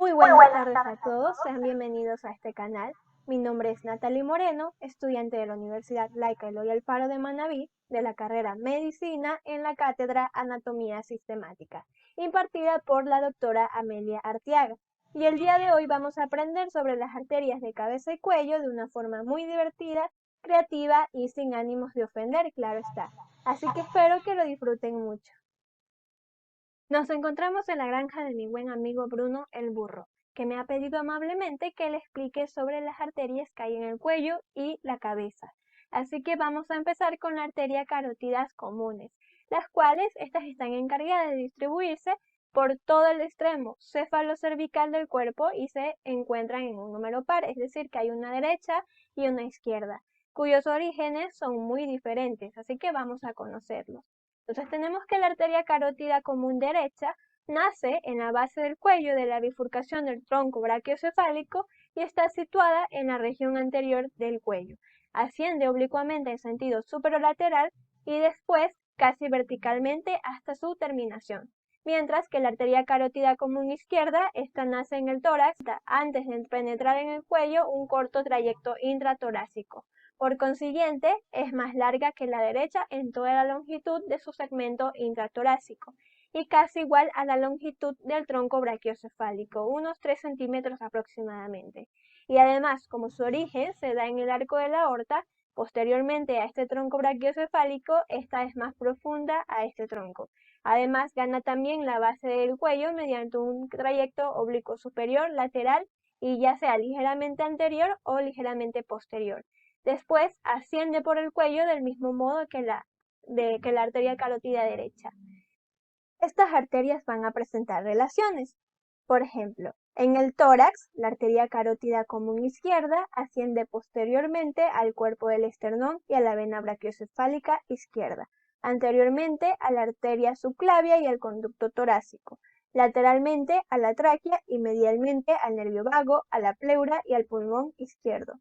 Muy buenas tardes a todos, sean bienvenidos a este canal. Mi nombre es Natalie Moreno, estudiante de la Universidad Laica Eloy Alfaro de Manabí, de la carrera Medicina en la cátedra Anatomía Sistemática, impartida por la doctora Amelia Arteaga. Y el día de hoy vamos a aprender sobre las arterias de cabeza y cuello de una forma muy divertida, creativa y sin ánimos de ofender, claro está. Así que espero que lo disfruten mucho. Nos encontramos en la granja de mi buen amigo Bruno el burro, que me ha pedido amablemente que le explique sobre las arterias que hay en el cuello y la cabeza. Así que vamos a empezar con la arteria carótidas comunes, las cuales estas están encargadas de distribuirse por todo el extremo céfalo-cervical del cuerpo y se encuentran en un número par, es decir, que hay una derecha y una izquierda, cuyos orígenes son muy diferentes, así que vamos a conocerlos. Entonces tenemos que la arteria carótida común derecha nace en la base del cuello de la bifurcación del tronco brachiocefálico y está situada en la región anterior del cuello. Asciende oblicuamente en sentido superolateral y después casi verticalmente hasta su terminación. Mientras que la arteria carótida común izquierda, esta nace en el tórax antes de penetrar en el cuello un corto trayecto intratorácico. Por consiguiente, es más larga que la derecha en toda la longitud de su segmento intratorácico y casi igual a la longitud del tronco brachiocefálico, unos 3 centímetros aproximadamente. Y además, como su origen se da en el arco de la aorta, posteriormente a este tronco brachiocefálico, esta es más profunda a este tronco. Además, gana también la base del cuello mediante un trayecto oblicuo superior, lateral y ya sea ligeramente anterior o ligeramente posterior. Después asciende por el cuello del mismo modo que la arteria carótida derecha. Estas arterias van a presentar relaciones. Por ejemplo, en el tórax, la arteria carótida común izquierda asciende posteriormente al cuerpo del esternón y a la vena brachiocefálica izquierda, anteriormente a la arteria subclavia y al conducto torácico, lateralmente a la tráquea y medialmente al nervio vago, a la pleura y al pulmón izquierdo.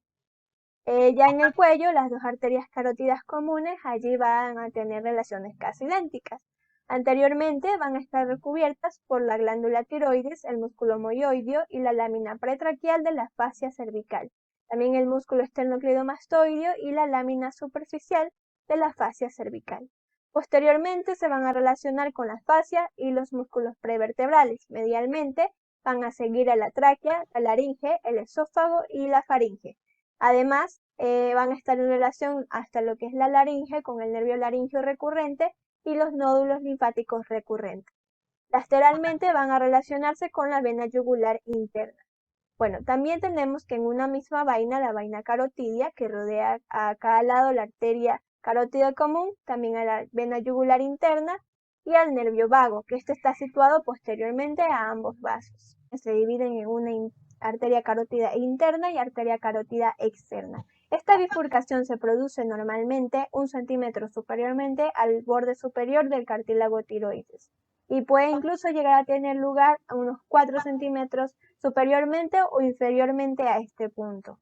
Ya en el cuello, las dos arterias carótidas comunes allí van a tener relaciones casi idénticas. Anteriormente van a estar recubiertas por la glándula tiroides, el músculo moioideo y la lámina pretraquial de la fascia cervical. También el músculo esternocleidomastoideo y la lámina superficial de la fascia cervical. Posteriormente se van a relacionar con la fascia y los músculos prevertebrales. Medialmente van a seguir a la tráquea, la laringe, el esófago y la faringe. Además, van a estar en relación hasta lo que es la laringe con el nervio laringio recurrente y los nódulos linfáticos recurrentes. Lateralmente van a relacionarse con la vena yugular interna. Bueno, también tenemos que en una misma vaina, la vaina carotidia, que rodea a cada lado la arteria carótida común, también a la vena yugular interna y al nervio vago, que este está situado posteriormente a ambos vasos, que se dividen en una arteria carótida interna y arteria carótida externa. Esta bifurcación se produce normalmente 1 centímetro superiormente al borde superior del cartílago tiroides y puede incluso llegar a tener lugar a unos 4 centímetros superiormente o inferiormente a este punto.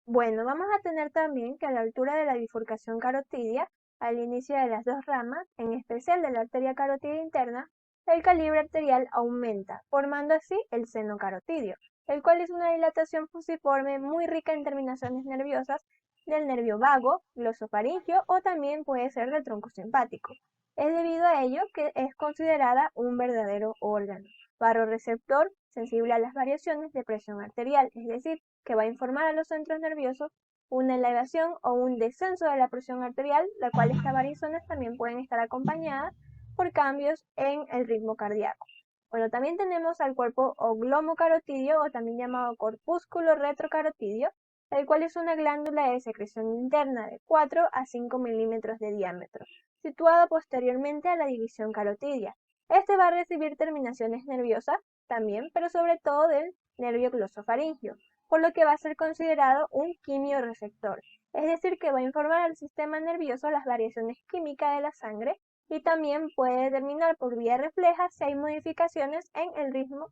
Bueno, vamos a tener también que a la altura de la bifurcación carotidia, al inicio de las dos ramas, en especial de la arteria carótida interna, el calibre arterial aumenta, formando así el seno carotidio, el cual es una dilatación fusiforme muy rica en terminaciones nerviosas del nervio vago, glosofaringio o también puede ser del tronco simpático. Es debido a ello que es considerada un verdadero órgano, barroreceptor sensible a las variaciones de presión arterial, es decir, que va a informar a los centros nerviosos una elevación o un descenso de la presión arterial, la cual estas variaciones también pueden estar acompañadas por cambios en el ritmo cardíaco. Bueno, también tenemos al cuerpo oglomocarotidio o también llamado corpúsculo retrocarotidio, el cual es una glándula de secreción interna de 4 a 5 milímetros de diámetro, situado posteriormente a la división carotidia. Este va a recibir terminaciones nerviosas también, pero sobre todo del nervio glosofaringio, por lo que va a ser considerado un quimioreceptor, es decir, que va a informar al sistema nervioso las variaciones químicas de la sangre y también puede determinar por vía refleja si hay modificaciones en el ritmo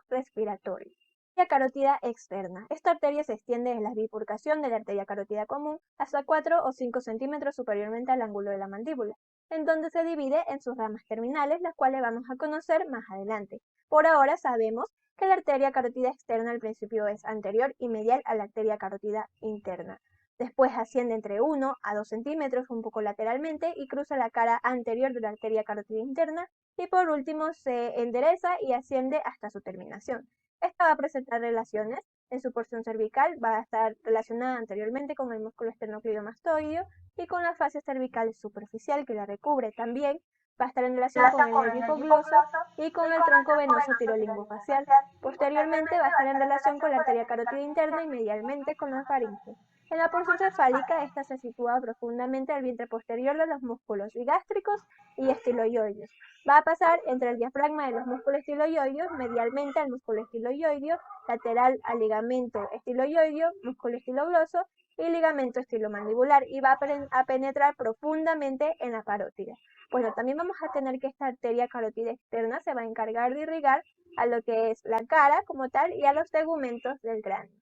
respiratorio. Arteria carótida externa. Esta arteria se extiende desde la bifurcación de la arteria carótida común hasta 4 o 5 centímetros superiormente al ángulo de la mandíbula, en donde se divide en sus ramas terminales, las cuales vamos a conocer más adelante. Por ahora sabemos que la arteria carótida externa al principio es anterior y medial a la arteria carótida interna. Después asciende entre 1 a 2 centímetros un poco lateralmente y cruza la cara anterior de la arteria carótida interna y por último se endereza y asciende hasta su terminación. Esta va a presentar relaciones en su porción cervical, va a estar relacionada anteriormente con el músculo esternocleidomastoideo y con la fascia cervical superficial que la recubre. También va a estar en relación con el nervio hipogloso y con el tronco venoso tirolingofacial. Posteriormente va a estar en relación con la arteria carótida interna y medialmente con la faringe. En la porción cefálica, esta se sitúa profundamente al vientre posterior de los músculos bigástricos y estiloioideos. Va a pasar entre el diafragma de los músculos estiloioideos, medialmente al músculo estiloioideo, lateral al ligamento estiloioideo, músculo estilogloso y ligamento estilomandibular, y va a penetrar profundamente en la parótida. Bueno, también vamos a tener que esta arteria carótida externa se va a encargar de irrigar a lo que es la cara como tal y a los tegumentos del cráneo.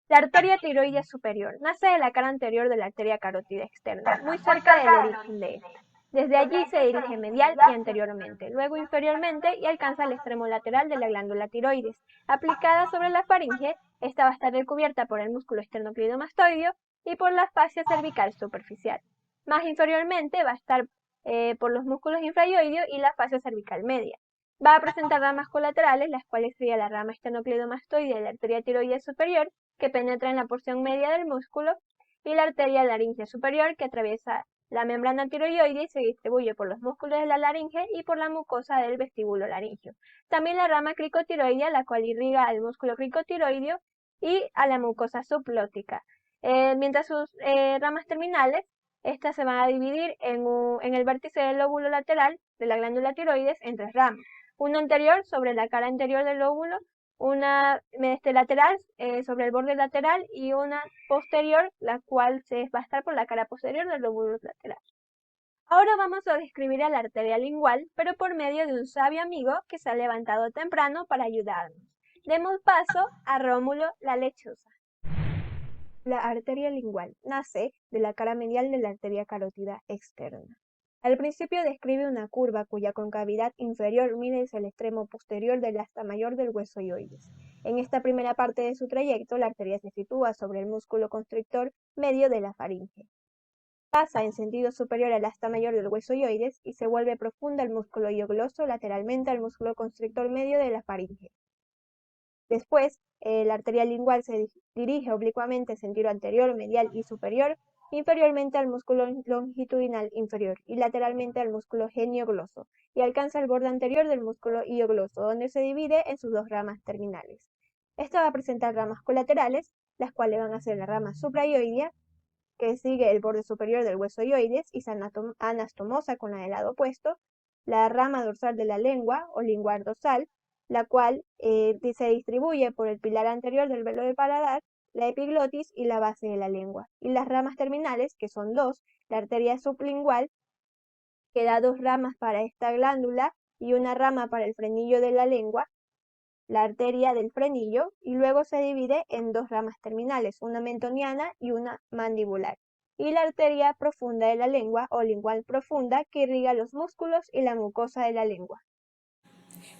La arteria tiroidea superior nace de la cara anterior de la arteria carótida externa, muy cerca del origen de esta. Desde allí se dirige medial y anteriormente, luego inferiormente y alcanza el extremo lateral de la glándula tiroides. Aplicada sobre la faringe, esta va a estar recubierta por el músculo esternocleidomastoideo y por la fascia cervical superficial. Más inferiormente va a estar por los músculos infraioideos y la fascia cervical media. Va a presentar ramas colaterales, las cuales sería la rama esternocleidomastoidea de la arteria tiroidea superior, que penetra en la porción media del músculo, y la arteria laringea superior, que atraviesa la membrana tiroidea y se distribuye por los músculos de la laringe y por la mucosa del vestíbulo laringio. También la rama cricotiroidea, la cual irriga al músculo cricotiroideo y a la mucosa subglótica. Mientras sus ramas terminales, estas se van a dividir en el vértice del lóbulo lateral de la glándula tiroides en 3 ramas. Una anterior sobre la cara anterior del lóbulo, una lateral sobre el borde lateral y una posterior, la cual va a estar por la cara posterior del lóbulo lateral. Ahora vamos a describir a la arteria lingual, pero por medio de un sabio amigo que se ha levantado temprano para ayudarnos. Demos paso a Rómulo la lechosa. La arteria lingual nace de la cara medial de la arteria carótida externa. Al principio describe una curva cuya concavidad inferior mide hacia el extremo posterior del asta mayor del hueso ioides. En esta primera parte de su trayecto, la arteria se sitúa sobre el músculo constrictor medio de la faringe. Pasa en sentido superior al asta mayor del hueso ioides y se vuelve profunda al músculo iogloso lateralmente al músculo constrictor medio de la faringe. Después, la arteria lingual se dirige oblicuamente en sentido anterior, medial y superior, inferiormente al músculo longitudinal inferior y lateralmente al músculo geniogloso, y alcanza el borde anterior del músculo iogloso, donde se divide en sus 2 ramas terminales. Esta va a presentar ramas colaterales, las cuales van a ser la rama supraioidea, que sigue el borde superior del hueso ioides y se anastomosa con la del lado opuesto, la rama dorsal de la lengua o lingual dorsal, la cual se distribuye por el pilar anterior del velo de paladar, la epiglotis y la base de la lengua. Y las ramas terminales, que son 2, la arteria sublingual, que da 2 ramas para esta glándula y una rama para el frenillo de la lengua, la arteria del frenillo, y luego se divide en 2 ramas terminales, una mentoniana y una mandibular. Y la arteria profunda de la lengua o lingual profunda, que irriga los músculos y la mucosa de la lengua.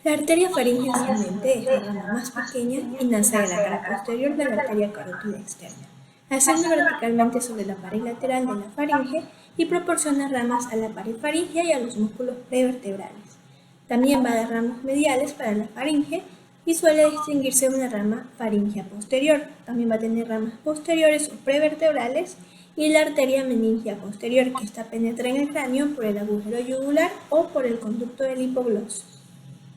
La arteria faringe ascendente es la rama más pequeña y nace de la cara posterior de la arteria carótida externa. Asciende verticalmente sobre la pared lateral de la faringe y proporciona ramas a la pared faríngea y a los músculos prevertebrales. También va a dar ramas mediales para la faringe y suele distinguirse una rama faríngea posterior. También va a tener ramas posteriores o prevertebrales y la arteria meningea posterior, que esta penetra en el cráneo por el agujero yugular o por el conducto del hipogloso.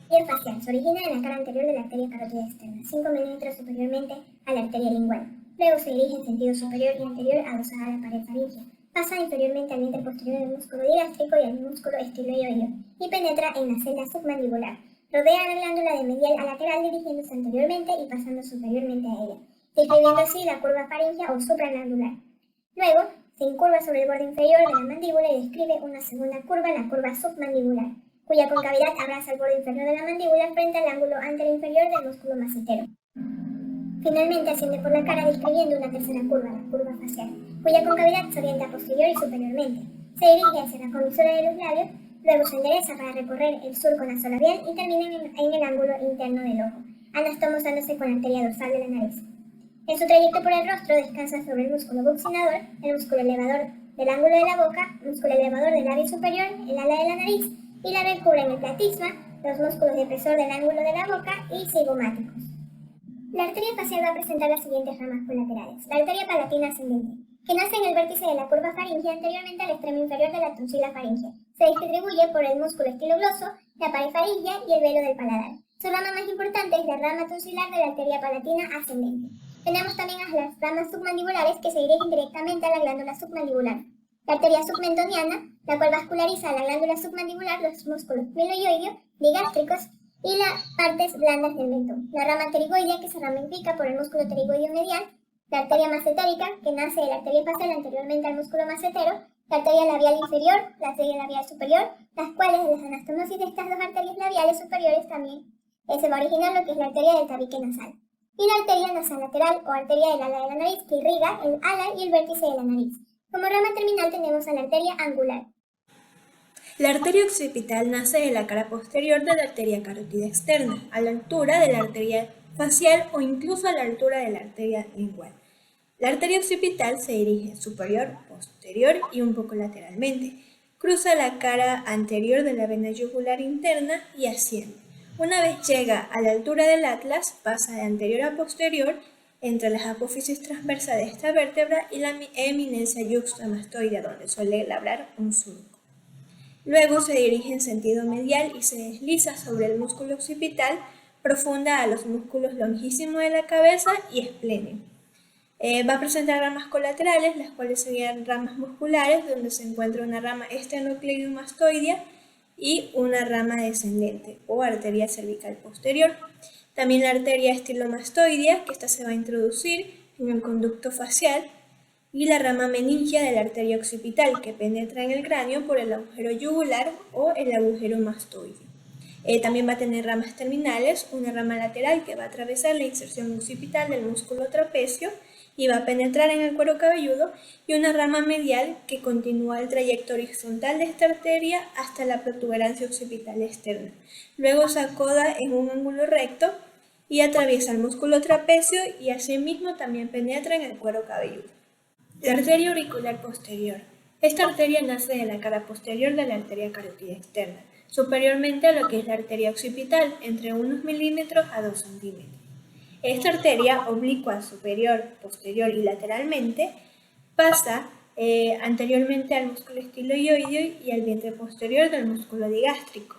El facial se origina en la cara anterior de la arteria carótida externa, 5 milímetros superiormente a la arteria lingual. Luego se dirige en sentido superior y anterior adosada a la pared faríngea. Pasa inferiormente al vientre posterior del músculo digástrico y al músculo estiloioideo y penetra en la celda submandibular. Rodea la glándula de medial a lateral dirigiéndose anteriormente y pasando superiormente a ella, describiendo así la curva faríngea o supraglandular. Luego se incurva sobre el borde inferior de la mandíbula y describe una segunda curva, la curva submandibular. cuya concavidad abraza el borde inferior de la mandíbula frente al ángulo anteroinferior del músculo macetero. Finalmente asciende por la cara describiendo una tercera curva, la curva facial, cuya concavidad se orienta posterior y superiormente. Se dirige hacia la comisura de los labios, luego se endereza para recorrer el surco nasolabial y termina en el ángulo interno del ojo, anastomosándose con la arteria dorsal de la nariz. En su trayecto por el rostro descansa sobre el músculo buccinador, el músculo elevador del ángulo de la boca, músculo elevador del labio superior, el ala de la nariz y la recubren el platysma, los músculos depresor del ángulo de la boca y cigomáticos. La arteria facial va a presentar las siguientes ramas colaterales. La arteria palatina ascendente, que nace en el vértice de la curva faríngea anteriormente al extremo inferior de la tonsila faríngea. Se distribuye por el músculo estilogloso, la pared faríngea y el velo del paladar. Su rama más importante es la rama tonsilar de la arteria palatina ascendente. Tenemos también a las ramas submandibulares que se dirigen directamente a la glándula submandibular. La arteria submentoniana, la cual vasculariza a la glándula submandibular, los músculos piloioideo, digástricos y las partes blandas del mentón. La rama pterigoidea que se ramifica por el músculo pterigoideo medial, la arteria macetérica que nace de la arteria facial anteriormente al músculo macetero, la arteria labial inferior, la arteria labial superior, las cuales de las anastomosis de estas dos arterias labiales superiores también se va a originar lo que es la arteria del tabique nasal. Y la arteria nasal lateral o arteria del ala de la nariz que irriga el ala y el vértice de la nariz. Como rama terminal tenemos a la arteria angular. La arteria occipital nace de la cara posterior de la arteria carótida externa, a la altura de la arteria facial o incluso a la altura de la arteria lingual. La arteria occipital se dirige superior, posterior y un poco lateralmente. Cruza la cara anterior de la vena yugular interna y asciende. Una vez llega a la altura del atlas, pasa de anterior a posterior entre las apófisis transversas de esta vértebra y la eminencia yuxtamastoidea, donde suele labrar un surco. Luego se dirige en sentido medial y se desliza sobre el músculo occipital, profunda a los músculos longísimos de la cabeza y esplene. Va a presentar ramas colaterales, las cuales serían ramas musculares, donde se encuentra una rama esternocleidomastoidea y una rama descendente o arteria cervical posterior. También la arteria estilomastoidea, que esta se va a introducir en el conducto facial, y la rama meningia de la arteria occipital, que penetra en el cráneo por el agujero yugular o el agujero mastoide. También va a tener ramas terminales, una rama lateral que va a atravesar la inserción occipital del músculo trapecio y va a penetrar en el cuero cabelludo, y una rama medial que continúa el trayecto horizontal de esta arteria hasta la protuberancia occipital externa. Luego se acoda en un ángulo recto y atraviesa el músculo trapecio y asimismo también penetra en el cuero cabelludo. La arteria auricular posterior. Esta arteria nace de la cara posterior de la arteria carótida externa, superiormente a lo que es la arteria occipital, entre unos milímetros a 2 centímetros. Esta arteria, oblicua, superior, posterior y lateralmente, pasa anteriormente al músculo estiloioideo y al vientre posterior del músculo digástrico,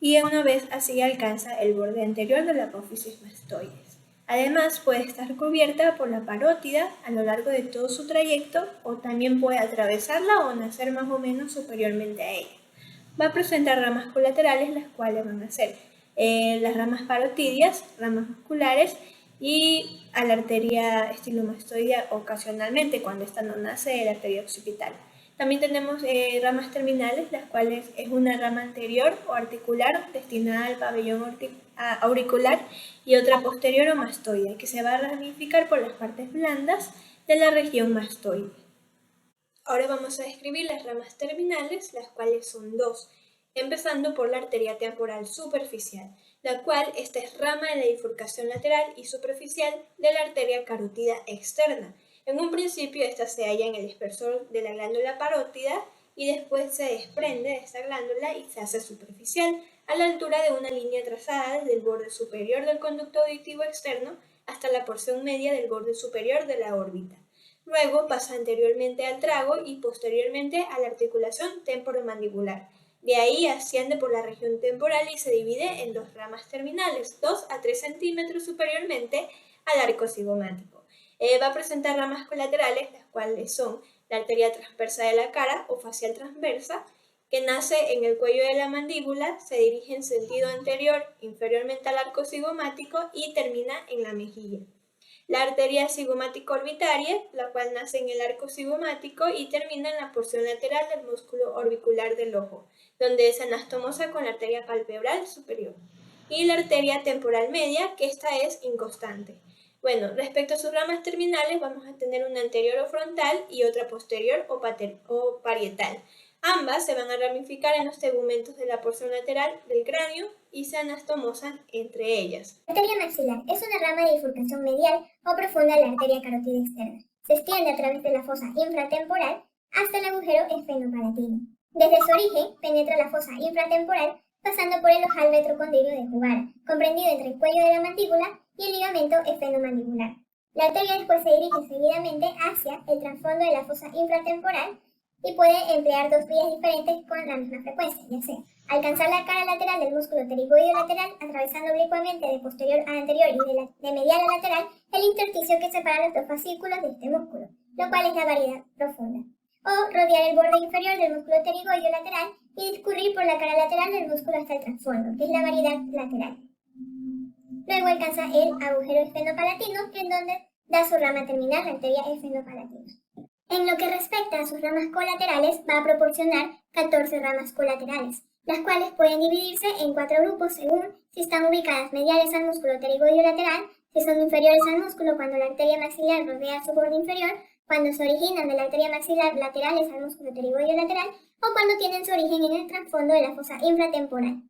y una vez así alcanza el borde anterior de la apófisis mastoides. Además, puede estar cubierta por la parótida a lo largo de todo su trayecto, o también puede atravesarla o nacer más o menos superiormente a ella. Va a presentar ramas colaterales, las cuales van a ser las ramas parotidias, ramas musculares, y a la arteria estilomastoidea ocasionalmente, cuando esta no nace de la arteria occipital. También tenemos ramas terminales, las cuales es una rama anterior o articular destinada al pabellón auricular y otra posterior o mastoide, que se va a ramificar por las partes blandas de la región mastoide. Ahora vamos a describir las ramas terminales, las cuales son dos, empezando por la arteria temporal superficial, la cual esta es rama de la bifurcación lateral y superficial de la arteria carótida externa. En un principio esta se halla en el espesor de la glándula parótida y después se desprende de esta glándula y se hace superficial a la altura de una línea trazada desde el borde superior del conducto auditivo externo hasta la porción media del borde superior de la órbita. Luego pasa anteriormente al trago y posteriormente a la articulación temporomandibular. De ahí asciende por la región temporal y se divide en dos ramas terminales, 2 a 3 centímetros superiormente al arco cigomático. Va a presentar ramas colaterales, las cuales son la arteria transversa de la cara o facial transversa, que nace en el cuello de la mandíbula, se dirige en sentido anterior, inferiormente al arco cigomático y termina en la mejilla. La arteria cigomático orbitaria, la cual nace en el arco cigomático y termina en la porción lateral del músculo orbicular del ojo, donde es anastomosa con la arteria palpebral superior. Y la arteria temporal media, que esta es inconstante. Bueno, respecto a sus ramas terminales, vamos a tener una anterior o frontal y otra posterior o parietal. Ambas se van a ramificar en los tegumentos de la porción lateral del cráneo y se anastomosan entre ellas. La arteria maxilar es una rama de bifurcación medial o profunda de la arteria carótida externa. Se extiende a través de la fosa infratemporal hasta el agujero esfenopalatino. Desde su origen penetra la fosa infratemporal pasando por el ojal retrocondilo de Juvara, comprendido entre el cuello de la mandíbula y el ligamento esfenomandibular. La arteria después se dirige seguidamente hacia el trasfondo de la fosa infratemporal y puede emplear dos vías diferentes con la misma frecuencia, ya sea alcanzar la cara lateral del músculo pterigoideo lateral atravesando oblicuamente de posterior a anterior y de medial a lateral el intersticio que separa los dos fascículos de este músculo, lo cual es la variedad profunda. O rodear el borde inferior del músculo pterigoideo lateral y discurrir por la cara lateral del músculo hasta el trasfondo, que es la variedad lateral. Luego alcanza el agujero esfenopalatino, en donde da su rama terminal, la arteria esfenopalatina. En lo que respecta a sus ramas colaterales, va a proporcionar 14 ramas colaterales, las cuales pueden dividirse en 4 grupos según si están ubicadas mediales al músculo pterigoideo lateral, si son inferiores al músculo cuando la arteria maxilar rodea su borde inferior, cuando se originan de la arteria maxilar laterales al músculo pterigoideo lateral o cuando tienen su origen en el trasfondo de la fosa infratemporal.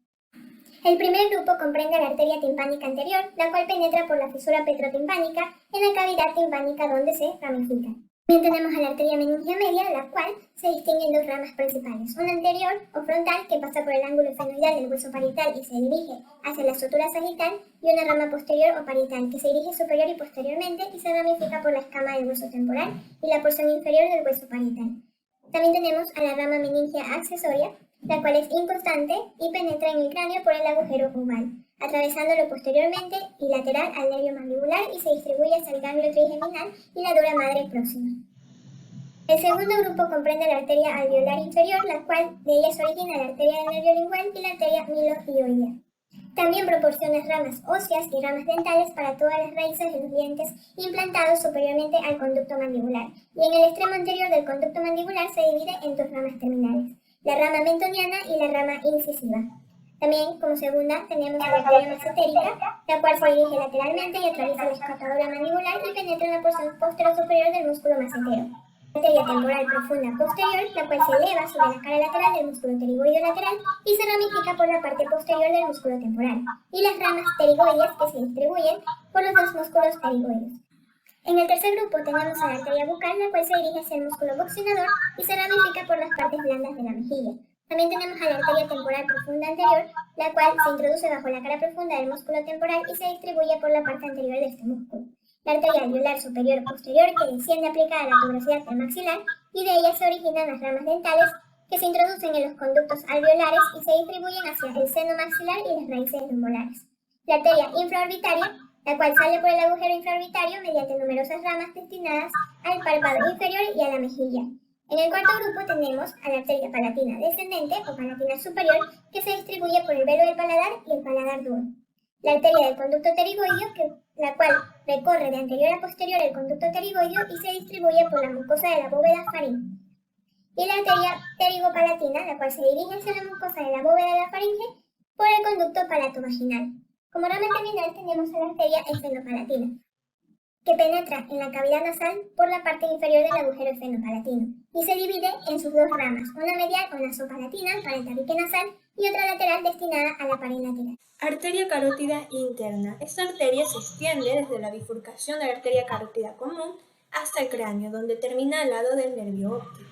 El primer grupo comprende la arteria timpánica anterior, la cual penetra por la fisura petrotimpánica en la cavidad timpánica donde se ramifica. También tenemos a la arteria meningia media, la cual se distingue en dos ramas principales, una anterior o frontal que pasa por el ángulo efenoidal del hueso parietal y se dirige hacia la sutura sagital, y una rama posterior o parietal que se dirige superior y posteriormente y se ramifica por la escama del hueso temporal y la porción inferior del hueso parietal. También tenemos a la rama meningia accesoria, la cual es inconstante y penetra en el cráneo por el agujero oval, atravesándolo posteriormente y lateral al nervio mandibular y se distribuye hacia el ganglio trigeminal y la dura madre próxima. El segundo grupo comprende la arteria alveolar inferior, la cual de ella se origina la arteria del nervio lingual y la arteria milodioidea. También proporciona ramas óseas y ramas dentales para todas las raíces de los dientes implantados superiormente al conducto mandibular, y en el extremo anterior del conducto mandibular se divide en dos ramas terminales, la rama mentoniana y la rama incisiva. También, como segunda, tenemos la arteria mesotérica, la cual se dirige lateralmente y atraviesa la escotadura mandibular y penetra en la porción posterior del músculo macetero. La arteria temporal profunda posterior, la cual se eleva sobre la cara lateral del músculo pterigoideo lateral y se ramifica por la parte posterior del músculo temporal, y las ramas pterigoides que se distribuyen por los dos músculos pterigoides. En el tercer grupo tenemos a la arteria bucal, la cual se dirige hacia el músculo buccinador y se ramifica por las partes blandas de la mejilla. También tenemos a la arteria temporal profunda anterior, la cual se introduce bajo la cara profunda del músculo temporal y se distribuye por la parte anterior de este músculo. La arteria alveolar superior posterior, que desciende aplicada a la tuberosidad del maxilar, y de ella se originan las ramas dentales que se introducen en los conductos alveolares y se distribuyen hacia el seno maxilar y las raíces lumbares. La arteria infraorbitaria, la cual sale por el agujero infraorbitario mediante numerosas ramas destinadas al párpado inferior y a la mejilla. En el cuarto grupo tenemos a la arteria palatina descendente o palatina superior, que se distribuye por el velo del paladar y el paladar duro. La arteria del conducto pterigoideo, la cual recorre de anterior a posterior el conducto pterigoideo y se distribuye por la mucosa de la bóveda faríngea. Y la arteria pterigopalatina, la cual se dirige hacia la mucosa de la bóveda de la faringe por el conducto palatovaginal. Como rama terminal tenemos a la arteria esfenopalatina, que penetra en la cavidad nasal por la parte inferior del agujero esfenopalatino y se divide en sus dos ramas, una medial o nasopalatina para el tabique nasal y otra lateral destinada a la pared lateral. Arteria carótida interna. Esta arteria se extiende desde la bifurcación de la arteria carótida común hasta el cráneo, donde termina al lado del nervio óptico.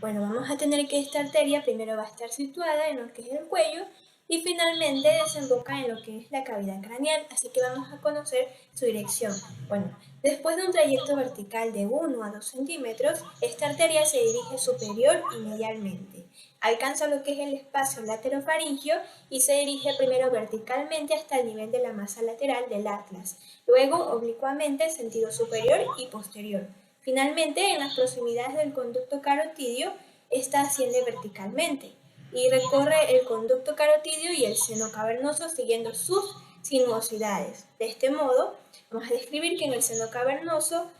Bueno, vamos a tener que esta arteria primero va a estar situada en lo que es el cuello y finalmente desemboca en lo que es la cavidad craneal, así que vamos a conocer su dirección. Bueno, después de un trayecto vertical de 1 a 2 centímetros, esta arteria se dirige superior y medialmente. Alcanza lo que es el espacio laterofaringio y se dirige primero verticalmente hasta el nivel de la masa lateral del atlas, luego oblicuamente en sentido superior y posterior. Finalmente, en las proximidades del conducto carotidio, esta asciende verticalmente y recorre el conducto carotidio y el seno cavernoso siguiendo sus sinuosidades. De este modo, vamos a describir que en el seno cavernoso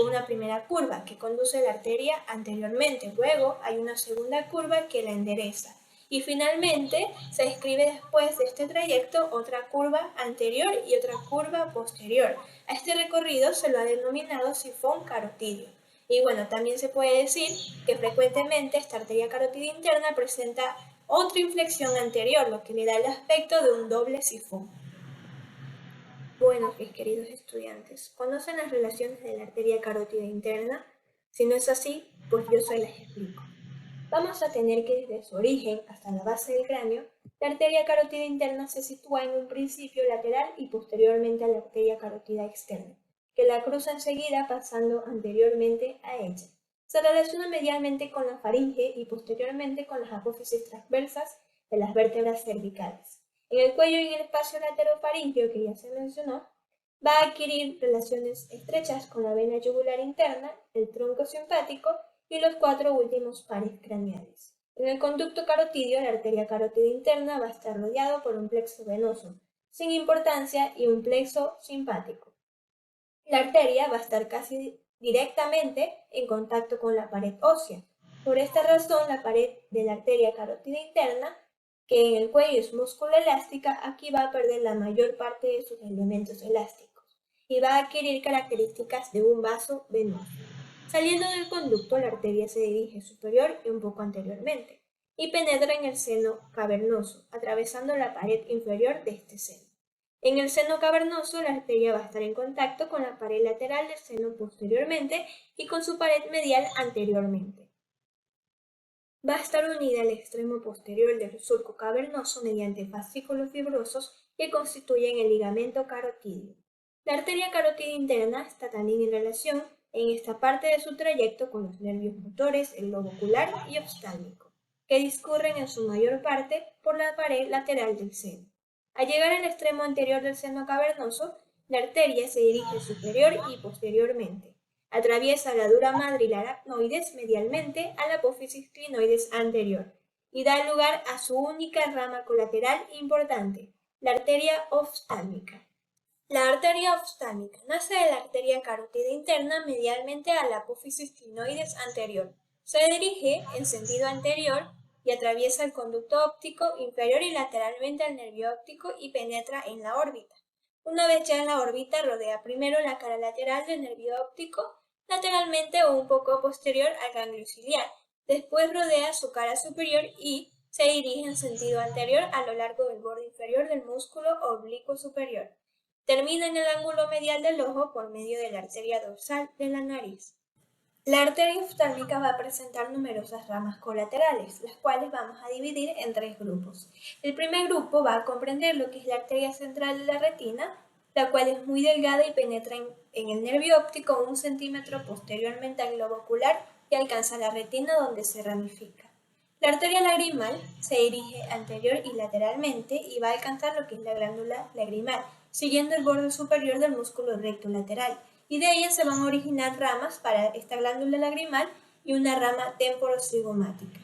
una primera curva que conduce la arteria anteriormente, luego hay una segunda curva que la endereza y finalmente se describe después de este trayecto otra curva anterior y otra curva posterior. A este recorrido se lo ha denominado sifón carotidio. Y bueno, también se puede decir que frecuentemente esta arteria carótida interna presenta otra inflexión anterior, lo que le da el aspecto de un doble sifón. Bueno, mis queridos estudiantes, ¿conocen las relaciones de la arteria carótida interna? Si no es así, pues yo se las explico. Vamos a tener que desde su origen hasta la base del cráneo, la arteria carótida interna se sitúa en un principio lateral y posteriormente a la arteria carótida externa, que la cruza enseguida pasando anteriormente a ella. Se relaciona medialmente con la faringe y posteriormente con las apófisis transversas de las vértebras cervicales. En el cuello y en el espacio laterofaríngeo que ya se mencionó, va a adquirir relaciones estrechas con la vena yugular interna, el tronco simpático y los 4 últimos pares craneales. En el conducto carotidio, la arteria carótida interna va a estar rodeado por un plexo venoso, sin importancia, y un plexo simpático. La arteria va a estar casi directamente en contacto con la pared ósea. Por esta razón, la pared de la arteria carótida interna, que en el cuello es músculo-elástica, aquí va a perder la mayor parte de sus elementos elásticos y va a adquirir características de un vaso venoso. Saliendo del conducto, la arteria se dirige superior y un poco anteriormente y penetra en el seno cavernoso, atravesando la pared inferior de este seno. En el seno cavernoso, la arteria va a estar en contacto con la pared lateral del seno posteriormente y con su pared medial anteriormente. Va a estar unida al extremo posterior del surco cavernoso mediante fascículos fibrosos que constituyen el ligamento carotidio. La arteria carótida interna está también en relación en esta parte de su trayecto con los nervios motores, el globo ocular y oftálmico, que discurren en su mayor parte por la pared lateral del seno. Al llegar al extremo anterior del seno cavernoso, la arteria se dirige superior y posteriormente. Atraviesa la dura madre y la aracnoides medialmente a la apófisis clinoides anterior y da lugar a su única rama colateral importante, la arteria oftálmica. La arteria oftálmica nace de la arteria carótida interna medialmente a la apófisis clinoides anterior. Se dirige en sentido anterior y atraviesa el conducto óptico inferior y lateralmente al nervio óptico y penetra en la órbita. Una vez ya en la órbita, rodea primero la cara lateral del nervio óptico, lateralmente o un poco posterior al ganglio ciliar. Después rodea su cara superior y se dirige en sentido anterior a lo largo del borde inferior del músculo oblicuo superior. Termina en el ángulo medial del ojo por medio de la arteria dorsal de la nariz. La arteria oftálmica va a presentar numerosas ramas colaterales, las cuales vamos a dividir en 3 grupos. El primer grupo va a comprender lo que es la arteria central de la retina, la cual es muy delgada y penetra en el nervio óptico 1 centímetro posteriormente al globo ocular y alcanza la retina donde se ramifica. La arteria lagrimal se dirige anterior y lateralmente y va a alcanzar lo que es la glándula lagrimal, siguiendo el borde superior del músculo recto lateral, y de ella se van a originar ramas para esta glándula lagrimal y una rama temporozigomática.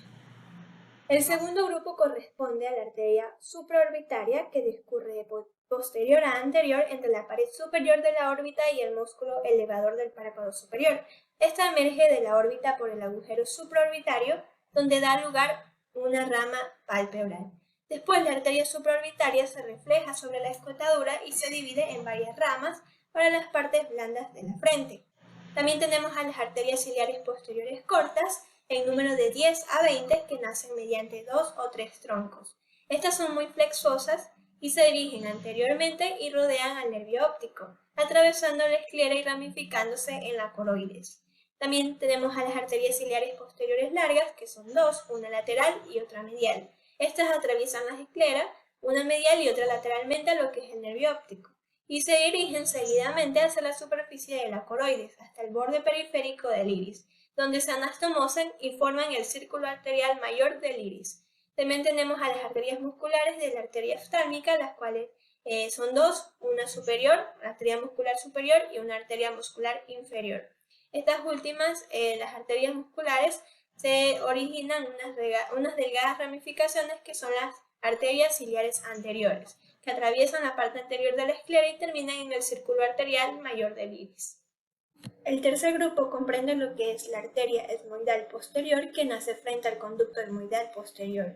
El segundo grupo corresponde a la arteria supraorbitaria que discurre de posterior a anterior entre la pared superior de la órbita y el músculo elevador del párpado superior. Esta emerge de la órbita por el agujero supraorbitario, donde da lugar una rama palpebral. Después la arteria supraorbitaria se refleja sobre la escotadura y se divide en varias ramas para las partes blandas de la frente. También tenemos a las arterias ciliares posteriores cortas, en número de 10 a 20, que nacen mediante 2 o 3 troncos. Estas son muy flexosas y se dirigen anteriormente y rodean al nervio óptico, atravesando la esclera y ramificándose en la coroides. También tenemos a las arterias ciliares posteriores largas, que son 2, una lateral y otra medial. Estas atraviesan la esclera, una medial y otra lateralmente a lo que es el nervio óptico, y se dirigen seguidamente hacia la superficie de la coroides, hasta el borde periférico del iris, donde se anastomosan y forman el círculo arterial mayor del iris. También tenemos a las arterias musculares de la arteria oftálmica, las cuales son 2, una superior, la arteria muscular superior y una arteria muscular inferior. Estas últimas, las arterias musculares, se originan unas delgadas ramificaciones que son las arterias ciliares anteriores. que atraviesan la parte anterior de la esclera y terminan en el círculo arterial mayor del iris. El tercer grupo comprende lo que es la arteria etmoidal posterior, que nace frente al conducto etmoidal posterior,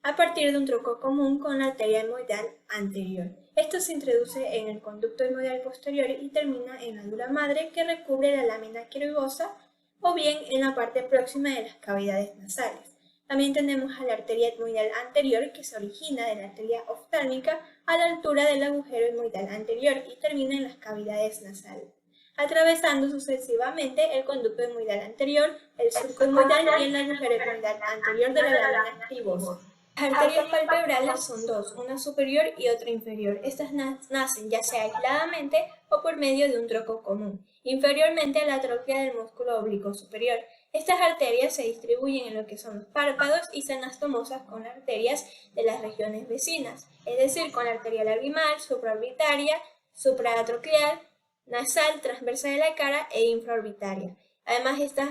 a partir de un tronco común con la arteria etmoidal anterior. Esto se introduce en el conducto etmoidal posterior y termina en la dura madre que recubre la lámina quirúgosa o bien en la parte próxima de las cavidades nasales. También tenemos a la arteria etmoidal anterior, que se origina de la arteria oftálmica a la altura del agujero etmoidal anterior y termina en las cavidades nasales, atravesando sucesivamente el conducto etmoidal anterior, el surco etmoidal y el agujero etmoidal anterior de la lámina cribosa. Las arterias palpebrales son dos, una superior y otra inferior. Estas nacen ya sea aisladamente o por medio de un tronco común, inferiormente a la tróclea del músculo oblicuo superior. Estas arterias se distribuyen en lo que son los párpados y se anastomosas con arterias de las regiones vecinas, es decir, con la arteria lagrimal, supraorbitaria, supratroclear, nasal, transversa de la cara e infraorbitaria. Además, estas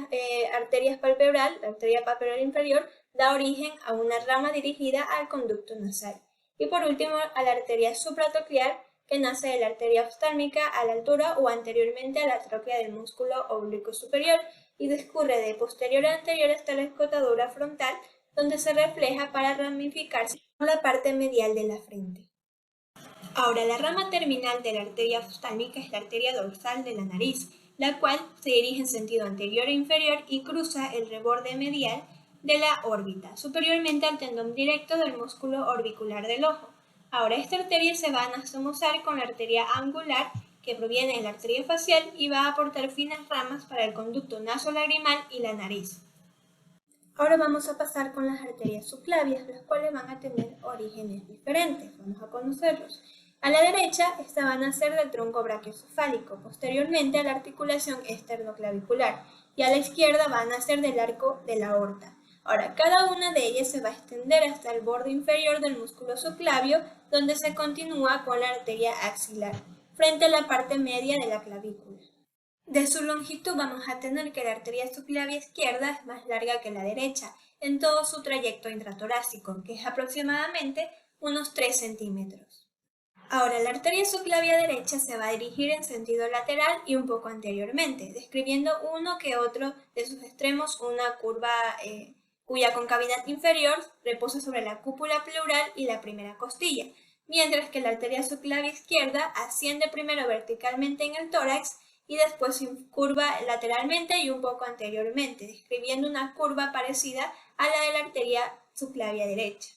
arterias palpebral, la arteria palpebral inferior, da origen a una rama dirigida al conducto nasal. Y por último, a la arteria supratroclear, que nace de la arteria oftálmica a la altura o anteriormente a la tróclea del músculo oblicuo superior y discurre de posterior a anterior hasta la escotadura frontal, donde se refleja para ramificarse por la parte medial de la frente. Ahora, la rama terminal de la arteria oftálmica es la arteria dorsal de la nariz, la cual se dirige en sentido anterior e inferior y cruza el reborde medial de la órbita, superiormente al tendón directo del músculo orbicular del ojo. Ahora, esta arteria se va a anastomosar con la arteria angular, que proviene de la arteria facial y va a aportar finas ramas para el conducto nasolagrimal y la nariz. Ahora vamos a pasar con las arterias subclavias, las cuales van a tener orígenes diferentes. Vamos a conocerlos. A la derecha, esta van a ser del tronco brachiocefálico, posteriormente a la articulación esternoclavicular, y a la izquierda van a ser del arco de la aorta. Ahora, cada una de ellas se va a extender hasta el borde inferior del músculo subclavio, donde se continúa con la arteria axilar, frente a la parte media de la clavícula. De su longitud vamos a tener que la arteria subclavia izquierda es más larga que la derecha, en todo su trayecto intratorácico, que es aproximadamente unos 3 centímetros. Ahora, la arteria subclavia derecha se va a dirigir en sentido lateral y un poco anteriormente, describiendo uno que otro de sus extremos una curva cuya concavidad inferior reposa sobre la cúpula pleural y la primera costilla, mientras que la arteria subclavia izquierda asciende primero verticalmente en el tórax y después se curva lateralmente y un poco anteriormente, describiendo una curva parecida a la de la arteria subclavia derecha.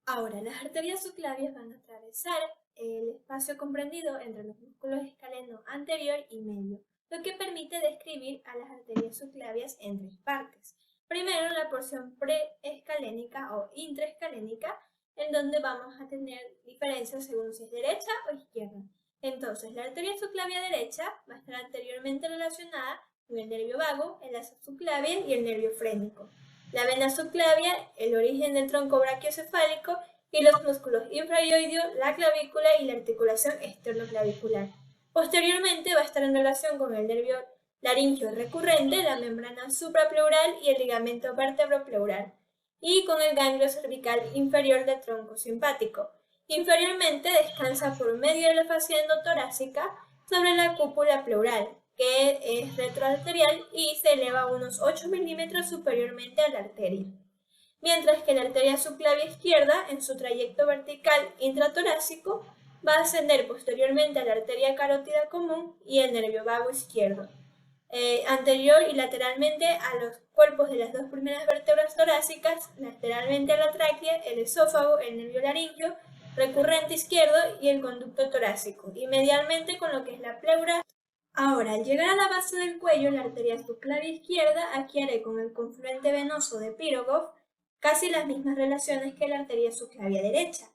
Ahora, las arterias subclavias van a atravesar el espacio comprendido entre los músculos escaleno anterior y medio, lo que permite describir a las arterias subclavias en tres partes. Primero, la porción preescalénica o intraescalénica, en donde vamos a tener diferencias según si es derecha o izquierda. Entonces, la arteria subclavia derecha va a estar anteriormente relacionada con el nervio vago, el asa subclavia y el nervio frénico. La vena subclavia, el origen del tronco brachiocefálico y los músculos infraoideos, la clavícula y la articulación esternoclavicular. Posteriormente va a estar en relación con el nervio laringio recurrente, la membrana suprapleural y el ligamento vertebropleural, y con el ganglio cervical inferior del tronco simpático. Inferiormente descansa por medio de la fascia endotorácica sobre la cúpula pleural, que es retroarterial y se eleva unos 8 milímetros superiormente a la arteria. Mientras que la arteria subclavia izquierda, en su trayecto vertical intratorácico, va a ascender posteriormente a la arteria carótida común y el nervio vago izquierdo, anterior y lateralmente a los cuerpos de las dos primeras vértebras torácicas, lateralmente a la tráquea, el esófago, el nervio laringio recurrente izquierdo y el conducto torácico, y medialmente con lo que es la pleura. Ahora, al llegar a la base del cuello, la arteria subclavia izquierda adquiere con el confluente venoso de Pirogov casi las mismas relaciones que la arteria subclavia derecha,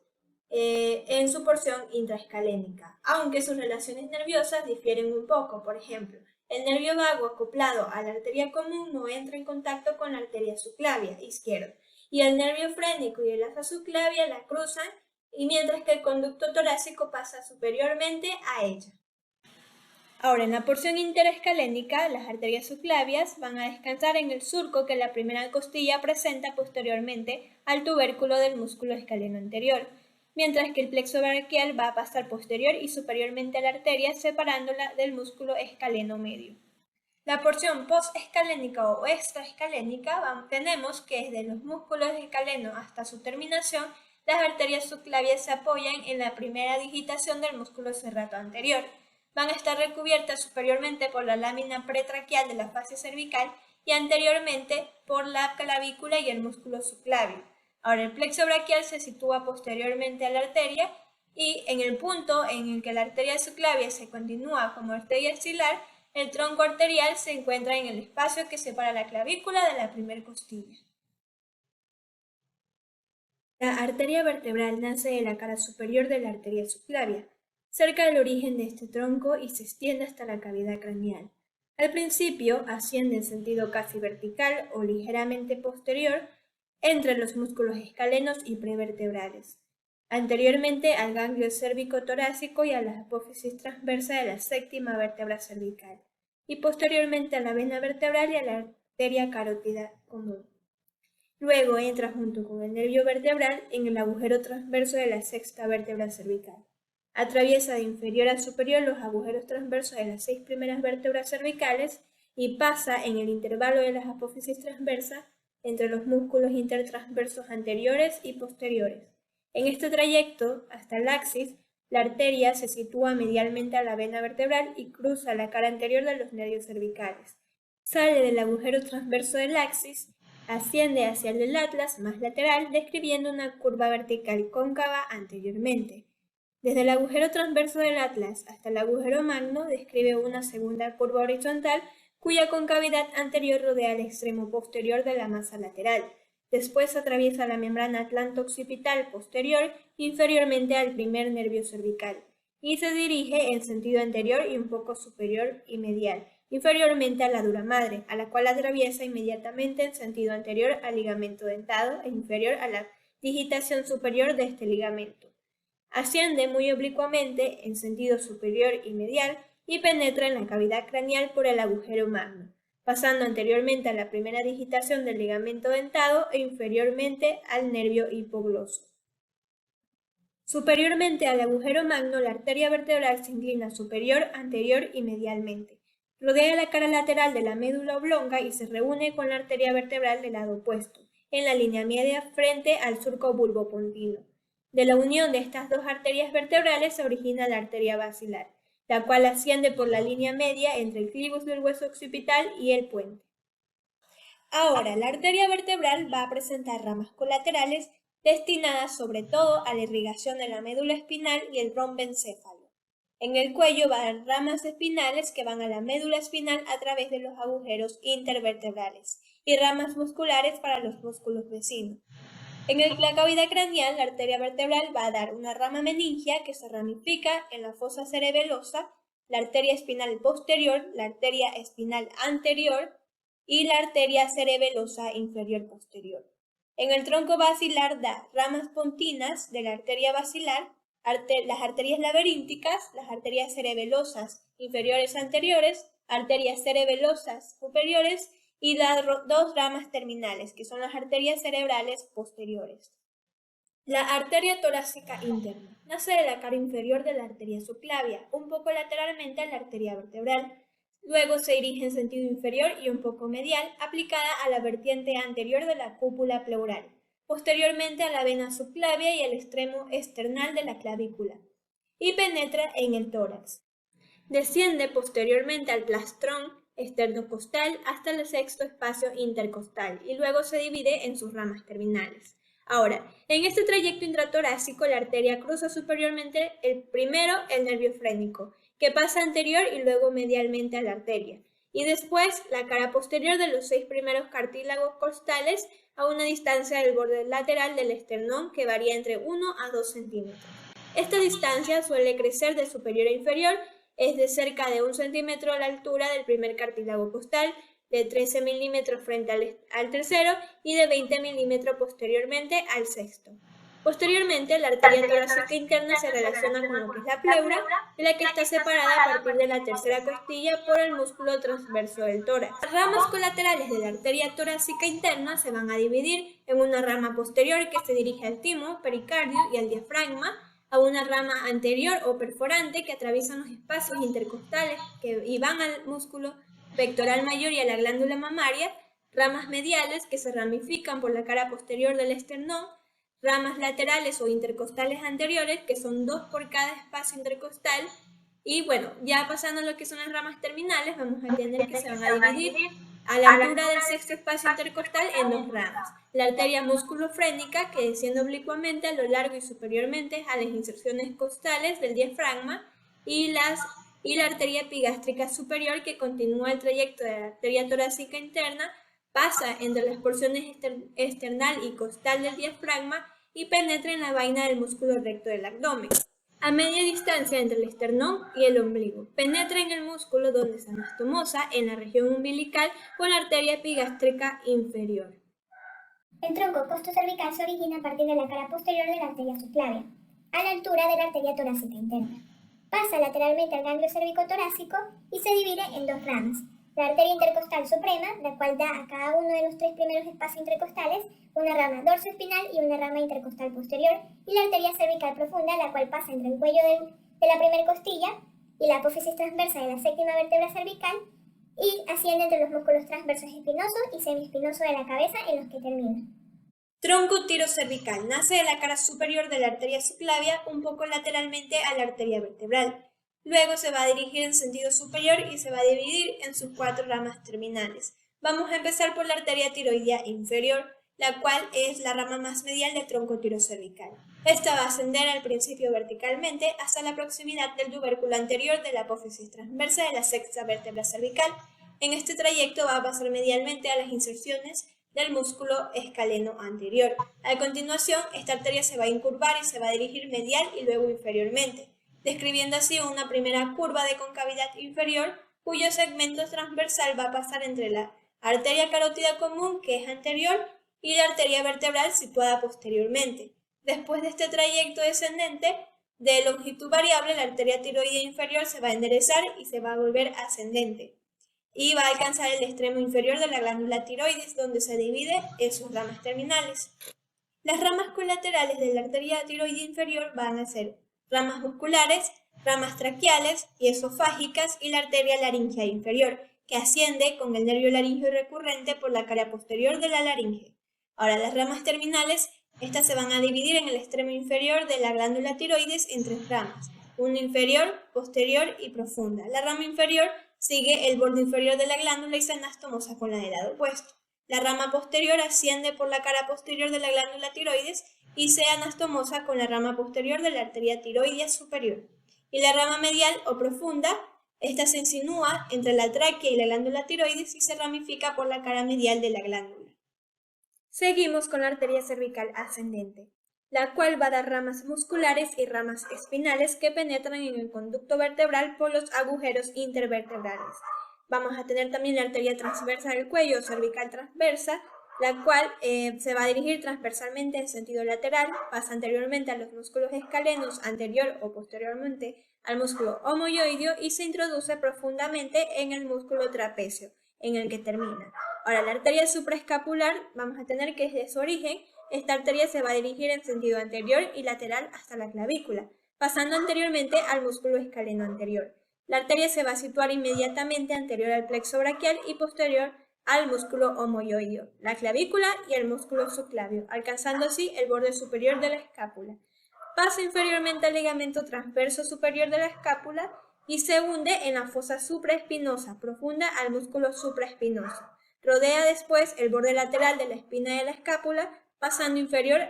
en su porción intraescalénica, aunque sus relaciones nerviosas difieren un poco. Por ejemplo, el nervio vago acoplado a la arteria común no entra en contacto con la arteria subclavia izquierda, y el nervio frénico y el asa subclavia la cruzan, y mientras que el conducto torácico pasa superiormente a ella. Ahora, en la porción interescalénica, las arterias subclavias van a descansar en el surco que la primera costilla presenta posteriormente al tubérculo del músculo escaleno anterior. mientras que el plexo braquial va a pasar posterior y superiormente a la arteria, separándola del músculo escaleno medio. La porción postescalénica o extraescalénica tenemos que desde los músculos escaleno hasta su terminación, las arterias subclavias se apoyan en la primera digitación del músculo serrato anterior. Van a estar recubiertas superiormente por la lámina pretraquial de la fascia cervical y anteriormente por la clavícula y el músculo subclavio. Ahora el plexo braquial se sitúa posteriormente a la arteria y en el punto en el que la arteria subclavia se continúa como arteria axilar, el tronco arterial se encuentra en el espacio que separa la clavícula de la primer costilla. La arteria vertebral nace de la cara superior de la arteria subclavia, cerca del origen de este tronco y se extiende hasta la cavidad craneal. Al principio asciende en sentido casi vertical o ligeramente posterior entre los músculos escalenos y prevertebrales, anteriormente al ganglio cérvico-torácico y a la apófisis transversa de la séptima vértebra cervical, y posteriormente a la vena vertebral y a la arteria carótida común. Luego entra junto con el nervio vertebral en el agujero transverso de la sexta vértebra cervical. Atraviesa de inferior a superior los agujeros transversos de las 6 primeras vértebras cervicales y pasa en el intervalo de las apófisis transversas entre los músculos intertransversos anteriores y posteriores. En este trayecto, hasta el axis, la arteria se sitúa medialmente a la vena vertebral y cruza la cara anterior de los nervios cervicales. Sale del agujero transverso del axis, asciende hacia el del atlas más lateral, describiendo una curva vertical cóncava anteriormente. Desde el agujero transverso del atlas hasta el agujero magno describe una segunda curva horizontal cuya concavidad anterior rodea el extremo posterior de la masa lateral. Después atraviesa la membrana atlanto-occipital posterior inferiormente al primer nervio cervical y se dirige en sentido anterior y un poco superior y medial, inferiormente a la dura madre, a la cual atraviesa inmediatamente en sentido anterior al ligamento dentado e inferior a la digitación superior de este ligamento. Asciende muy oblicuamente en sentido superior y medial y penetra en la cavidad craneal por el agujero magno, pasando anteriormente a la primera digitación del ligamento dentado e inferiormente al nervio hipogloso. Superiormente al agujero magno, la arteria vertebral se inclina superior, anterior y medialmente. Rodea la cara lateral de la médula oblonga y se reúne con la arteria vertebral del lado opuesto, en la línea media frente al surco bulbopontino. De la unión de estas dos arterias vertebrales se origina la arteria basilar, la cual asciende por la línea media entre el clivus del hueso occipital y el puente. Ahora, la arteria vertebral va a presentar ramas colaterales destinadas sobre todo a la irrigación de la médula espinal y el rombencéfalo. En el cuello van ramas espinales que van a la médula espinal a través de los agujeros intervertebrales y ramas musculares para los músculos vecinos. En la cavidad craneal, la arteria vertebral va a dar una rama meningia que se ramifica en la fosa cerebelosa, la arteria espinal posterior, la arteria espinal anterior y la arteria cerebelosa inferior posterior. En el tronco basilar da ramas pontinas de la arteria basilar, las arterias laberínticas, las arterias cerebelosas inferiores anteriores, arterias cerebelosas superiores y las dos ramas terminales, que son las arterias cerebrales posteriores. La arteria torácica interna nace de la cara inferior de la arteria subclavia, un poco lateralmente a la arteria vertebral. Luego se dirige en sentido inferior y un poco medial, aplicada a la vertiente anterior de la cúpula pleural, posteriormente a la vena subclavia y el extremo external de la clavícula, y penetra en el tórax. Desciende posteriormente al plastrón esternocostal hasta el sexto espacio intercostal y luego se divide en sus ramas terminales. Ahora, en este trayecto intratorácico la arteria cruza superiormente primero el nervio frénico, que pasa anterior y luego medialmente a la arteria, y después la cara posterior de los 6 primeros cartílagos costales a una distancia del borde lateral del esternón que varía entre 1 a 2 centímetros. Esta distancia suele crecer de superior a inferior, es de cerca de 1 centímetro a la altura del primer cartílago costal, de 13 milímetros frente al tercero y de 20 milímetros posteriormente al sexto. Posteriormente, la arteria torácica interna se relaciona con lo que es la pleura, de la que está separada a partir de la tercera costilla por el músculo transverso del tórax. Las ramas colaterales de la arteria torácica interna se van a dividir en una rama posterior que se dirige al timo, pericardio y al diafragma, a una rama anterior o perforante que atraviesan los espacios intercostales y van al músculo pectoral mayor y a la glándula mamaria, ramas mediales que se ramifican por la cara posterior del esternón, ramas laterales o intercostales anteriores, que son 2 por cada espacio intercostal, y bueno, ya pasando a lo que son las ramas terminales, vamos a tener que se van a dividir a la altura del sexto espacio intercostal en 2 ramas. La arteria musculofrénica, que desciende oblicuamente a lo largo y superiormente a las inserciones costales del diafragma, y la arteria epigástrica superior, que continúa el trayecto de la arteria torácica interna, pasa entre las porciones external y costal del diafragma y penetra en la vaina del músculo recto del abdomen. A media distancia entre el esternón y el ombligo, penetra en el músculo donde se anastomosa en la región umbilical con la arteria epigástrica inferior. El tronco costocervical se origina a partir de la cara posterior de la arteria subclavia, a la altura de la arteria torácica interna. Pasa lateralmente al ganglio cervicotorácico y se divide en 2 ramas. La arteria intercostal suprema, la cual da a cada uno de los 3 primeros espacios intercostales una rama dorsoespinal y una rama intercostal posterior, y la arteria cervical profunda, la cual pasa entre el cuello de la primera costilla y la apófisis transversa de la séptima vértebra cervical y asciende entre los músculos transversos espinosos y semiespinosos de la cabeza en los que termina. Tronco tirocervical. Nace de la cara superior de la arteria subclavia un poco lateralmente a la arteria vertebral. Luego se va a dirigir en sentido superior y se va a dividir en sus 4 ramas terminales. Vamos a empezar por la arteria tiroidea inferior, la cual es la rama más medial del tronco tirocervical. Esta va a ascender al principio verticalmente hasta la proximidad del tubérculo anterior de la apófisis transversa de la sexta vértebra cervical. En este trayecto va a pasar medialmente a las inserciones del músculo escaleno anterior. A continuación, esta arteria se va a incurvar y se va a dirigir medial y luego inferiormente, describiendo así una primera curva de concavidad inferior cuyo segmento transversal va a pasar entre la arteria carótida común, que es anterior, y la arteria vertebral situada posteriormente. Después de este trayecto descendente de longitud variable, la arteria tiroidea inferior se va a enderezar y se va a volver ascendente, y va a alcanzar el extremo inferior de la glándula tiroides, donde se divide en sus ramas terminales. Las ramas colaterales de la arteria tiroidea inferior van a ser ramas musculares, ramas traqueales y esofágicas, y la arteria laringea inferior, que asciende con el nervio laringeo recurrente por la cara posterior de la laringe. Ahora, las ramas terminales, estas se van a dividir en el extremo inferior de la glándula tiroides en 3 ramas, una inferior, posterior y profunda. La rama inferior sigue el borde inferior de la glándula y se anastomosa con la del lado opuesto. La rama posterior asciende por la cara posterior de la glándula tiroides y se anastomosa con la rama posterior de la arteria tiroidea superior. Y la rama medial o profunda, esta se insinúa entre la tráquea y la glándula tiroides y se ramifica por la cara medial de la glándula. Seguimos con la arteria cervical ascendente, la cual va a dar ramas musculares y ramas espinales que penetran en el conducto vertebral por los agujeros intervertebrales. Vamos a tener también la arteria transversa del cuello, cervical transversa, la cual se va a dirigir transversalmente en sentido lateral, pasa anteriormente a los músculos escalenos, anterior o posteriormente al músculo omoioideo y se introduce profundamente en el músculo trapecio, en el que termina. Ahora, la arteria supraescapular, vamos a tener que desde su origen, esta arteria se va a dirigir en sentido anterior y lateral hasta la clavícula, pasando anteriormente al músculo escaleno anterior. La arteria se va a situar inmediatamente anterior al plexo braquial y posterior al músculo omoioideo, la clavícula y el músculo subclavio, alcanzando así el borde superior de la escápula. Pasa inferiormente al ligamento transverso superior de la escápula y se hunde en la fosa supraespinosa profunda al músculo supraespinoso. Rodea después el borde lateral de la espina de la escápula, pasando inferior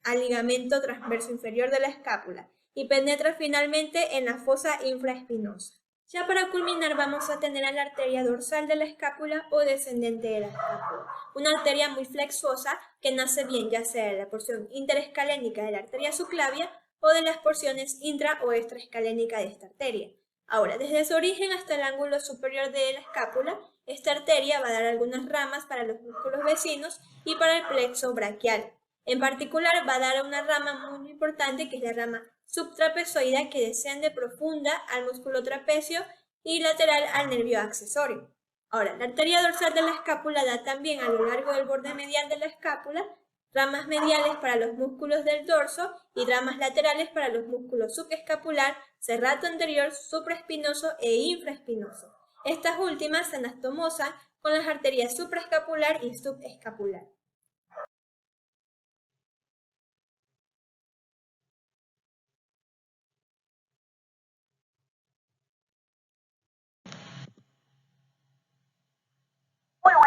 al ligamento transverso inferior de la escápula y penetra finalmente en la fosa infraespinosa. Ya para culminar vamos a tener a la arteria dorsal de la escápula o descendente de la escápula, una arteria muy flexuosa que nace bien ya sea de la porción interescalénica de la arteria subclavia o de las porciones intra o extraescalénica de esta arteria. Ahora, desde su origen hasta el ángulo superior de la escápula, esta arteria va a dar algunas ramas para los músculos vecinos y para el plexo braquial. En particular, va a dar a una rama muy importante, que es la rama subtrapezoidea, que desciende profunda al músculo trapecio y lateral al nervio accesorio. Ahora, la arteria dorsal de la escápula da también a lo largo del borde medial de la escápula ramas mediales para los músculos del dorso y ramas laterales para los músculos subescapular, serrato anterior, supraespinoso e infraespinoso. Estas últimas se anastomosan con las arterias supraescapular y subescapular.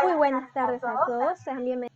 Muy buenas tardes a todos, sean bienvenidos.